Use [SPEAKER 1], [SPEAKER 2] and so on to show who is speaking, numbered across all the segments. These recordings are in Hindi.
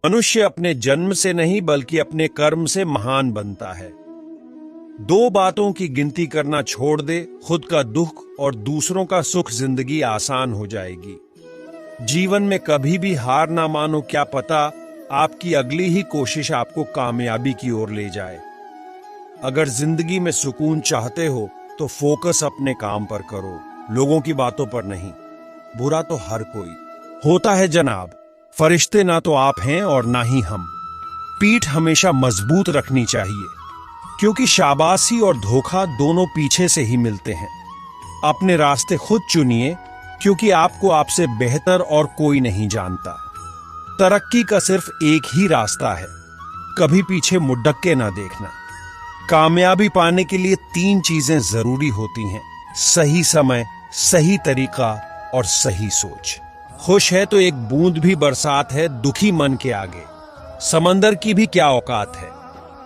[SPEAKER 1] मनुष्य अपने जन्म से नहीं बल्कि अपने कर्म से महान बनता है। दो बातों की गिनती करना छोड़ दे, खुद का दुख और दूसरों का सुख, जिंदगी आसान हो जाएगी। जीवन में कभी भी हार ना मानो, क्या पता आपकी अगली ही कोशिश आपको कामयाबी की ओर ले जाए। अगर जिंदगी में सुकून चाहते हो तो फोकस अपने काम पर करो, लोगों की बातों पर नहीं। बुरा तो हर कोई होता है जनाब, फरिश्ते ना तो आप हैं और ना ही हम। पीठ हमेशा मजबूत रखनी चाहिए, क्योंकि शाबाशी और धोखा दोनों पीछे से ही मिलते हैं। अपने रास्ते खुद चुनिए, क्योंकि आपको आपसे बेहतर और कोई नहीं जानता। तरक्की का सिर्फ एक ही रास्ता है, कभी पीछे मुड़क के ना देखना। कामयाबी पाने के लिए 3 चीजें जरूरी होती हैं: सही समय, सही तरीका और सही सोच। खुश है तो एक बूंद भी बरसात है दुखी मन के आगे। समंदर की भी क्या औकात है।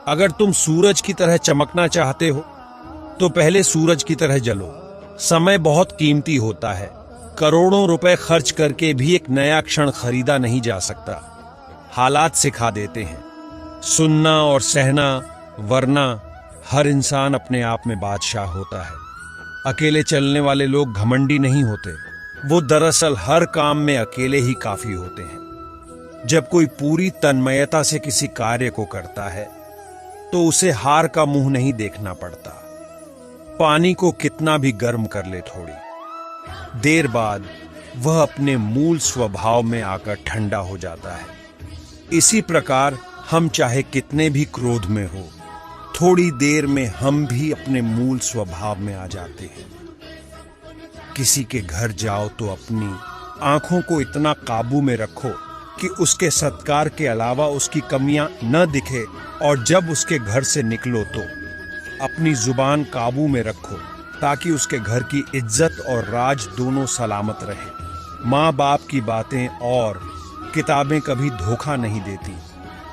[SPEAKER 1] अगर तुम सूरज की तरह चमकना चाहते हो तो पहले सूरज की तरह जलो। समय बहुत कीमती होता है, करोड़ों रुपए खर्च करके भी एक नया क्षण खरीदा नहीं जा सकता। हालात सिखा देते हैं सुनना और सहना, वरना हर इंसान अपने आप में बादशाह होता है। अकेले चलने वाले लोग घमंडी नहीं होते, वो दरअसल हर काम में अकेले ही काफी होते हैं। जब कोई पूरी तन्मयता से किसी कार्य को करता है तो उसे हार का मुंह नहीं देखना पड़ता। पानी को कितना भी गर्म कर ले, थोड़ी देर बाद वह अपने मूल स्वभाव में आकर ठंडा हो जाता है। इसी प्रकार हम चाहे कितने भी क्रोध में हो, थोड़ी देर में हम भी अपने मूल स्वभाव में आ जाते हैं। किसी के घर जाओ तो अपनी आंखों को इतना काबू में रखो कि उसके सत्कार के अलावा उसकी कमियां न दिखे, और जब उसके घर से निकलो तो अपनी जुबान काबू में रखो, ताकि उसके घर की इज्जत और राज दोनों सलामत रहे। माँ बाप की बातें और किताबें कभी धोखा नहीं देती।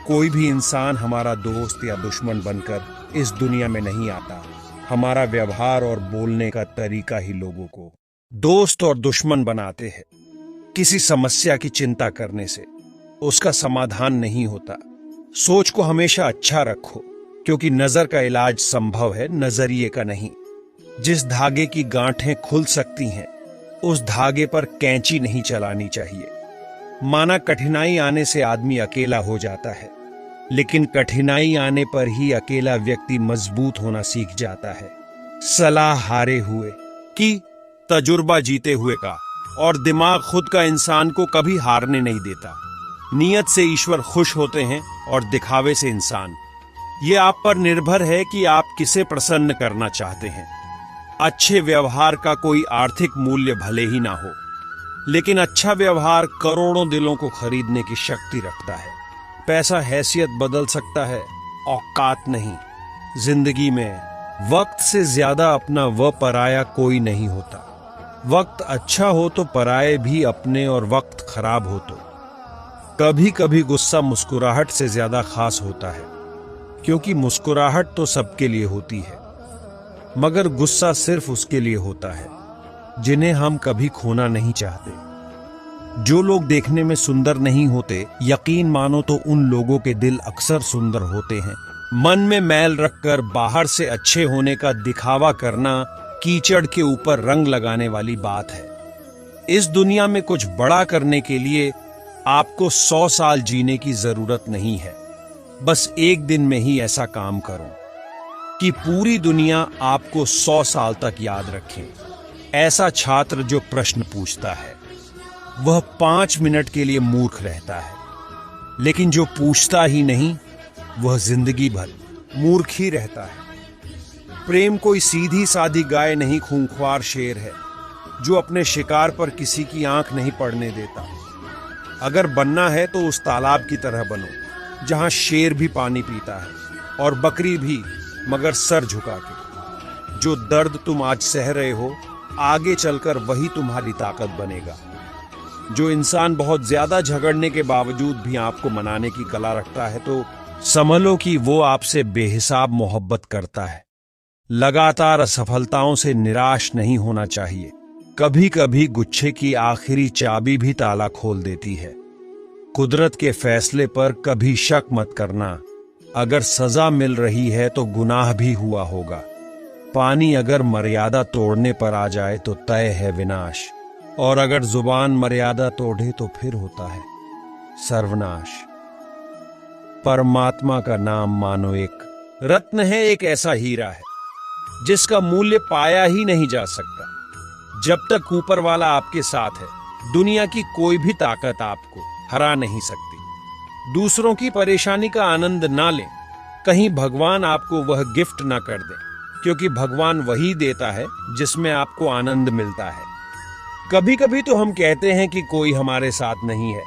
[SPEAKER 1] कोई भी इंसान हमारा दोस्त या दुश्मन बनकर इस दुनिया में नहीं आता। हमारा व्यवहार और बोलने का तरीका ही लोगों को दोस्त और दुश्मन बनाते हैं। किसी समस्या की चिंता करने से उसका समाधान नहीं होता। सोच को हमेशा अच्छा रखो, क्योंकि नजर का इलाज संभव है, नजरिए का नहीं। जिस धागे की गांठें खुल सकती हैं, उस धागे पर कैंची नहीं चलानी चाहिए। माना कठिनाई आने से आदमी अकेला हो जाता है, लेकिन कठिनाई आने पर ही अकेला व्यक्ति मजबूत होना सीख जाता है। सलाह हारे हुए की, तजुर्बा जीते हुए का, और दिमाग खुद का इंसान को कभी हारने नहीं देता। नियत से ईश्वर खुश होते हैं और दिखावे से इंसान। ये आप पर निर्भर है कि आप किसे प्रसन्न करना चाहते हैं। अच्छे व्यवहार का कोई आर्थिक मूल्य भले ही ना हो, लेकिन अच्छा व्यवहार करोड़ों दिलों को खरीदने की शक्ति रखता है। पैसा हैसियत बदल सकता है, औकात नहीं। जिंदगी में वक्त से ज्यादा अपना व पराया कोई नहीं होता। वक्त अच्छा हो तो पराये भी अपने, और वक्त खराब हो तो। कभी कभी गुस्सा मुस्कुराहट से ज्यादा खास होता है, क्योंकि मुस्कुराहट तो सबके लिए होती है, मगर गुस्सा सिर्फ उसके लिए होता है जिन्हें हम कभी खोना नहीं चाहते। जो लोग देखने में सुंदर नहीं होते, यकीन मानो तो उन लोगों के दिल अक्सर सुंदर होते हैं। मन में मैल रखकर बाहर से अच्छे होने का दिखावा करना कीचड़ के ऊपर रंग लगाने वाली बात है। इस दुनिया में कुछ बड़ा करने के लिए आपको 100 साल जीने की जरूरत नहीं है। बस एक दिन में ही ऐसा काम करो कि पूरी दुनिया आपको 100 साल तक याद रखे। ऐसा छात्र जो प्रश्न पूछता है वह 5 मिनट के लिए मूर्ख रहता है, लेकिन जो पूछता ही नहीं वह जिंदगी भर मूर्ख ही रहता है। प्रेम कोई सीधी सादी गाय नहीं, खूंखार शेर है जो अपने शिकार पर किसी की आंख नहीं पड़ने देता। अगर बनना है तो उस तालाब की तरह बनो जहां शेर भी पानी पीता है और बकरी भी, मगर सर झुका के। जो दर्द तुम आज सह रहे हो, आगे चलकर वही तुम्हारी ताकत बनेगा। जो इंसान बहुत ज्यादा झगड़ने के बावजूद भी आपको मनाने की कला रखता है, तो समझो कि वो आपसे बेहिसाब मोहब्बत करता है। लगातार असफलताओं से निराश नहीं होना चाहिए। कभी कभी गुच्छे की आखिरी चाबी भी ताला खोल देती है। कुदरत के फैसले पर कभी शक मत करना। अगर सजा मिल रही है तो गुनाह भी हुआ होगा। पानी अगर मर्यादा तोड़ने पर आ जाए तो तय है विनाश, और अगर जुबान मर्यादा तोड़े तो फिर होता है सर्वनाश। परमात्मा का नाम मानो एक रत्न है, एक ऐसा हीरा है जिसका मूल्य पाया ही नहीं जा सकता। जब तक ऊपर वाला आपके साथ है, दुनिया की कोई भी ताकत आपको हरा नहीं सकती। दूसरों की परेशानी का आनंद ना लें, कहीं भगवान आपको वह गिफ्ट ना कर दे, क्योंकि भगवान वही देता है जिसमें आपको आनंद मिलता है। कभी कभी तो हम कहते हैं कि कोई हमारे साथ नहीं है,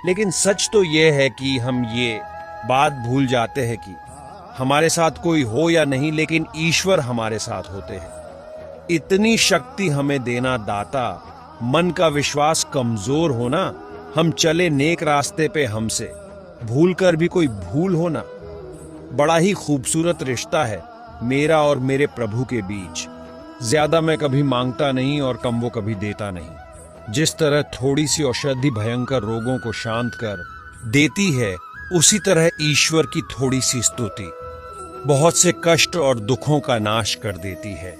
[SPEAKER 1] लेकिन सच तो यह है कि हम ये बात भूल जाते हैं कि हमारे साथ कोई हो या नहीं, लेकिन ईश्वर हमारे साथ होते हैं। इतनी शक्ति हमें देना दाता, मन का विश्वास कमजोर होना, हम चले नेक रास्ते पे हमसे भूल कर भी कोई भूल होना। बड़ा ही खूबसूरत रिश्ता है मेरा और मेरे प्रभु के बीच। ज्यादा मैं कभी मांगता नहीं और कम वो कभी देता नहीं। जिस तरह थोड़ी सी औषधि भयंकर रोगों को शांत कर देती है, उसी तरह ईश्वर की थोड़ी सी स्तुति बहुत से कष्ट और दुखों का नाश कर देती है।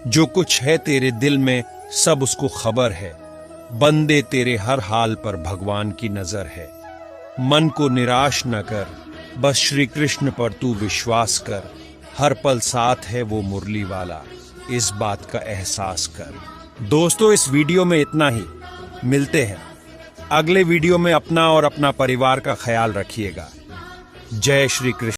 [SPEAKER 1] जो कुछ है तेरे दिल में सब उसको खबर है, बंदे तेरे हर हाल पर भगवान की नजर है। मन को निराश न कर, बस श्री कृष्ण पर तू विश्वास कर। हर पल साथ है वो मुरली वाला, इस बात का एहसास कर। दोस्तों, इस वीडियो में इतना ही। मिलते हैं अगले वीडियो में। अपना और अपना परिवार का ख्याल रखिएगा। जय श्री कृष्ण।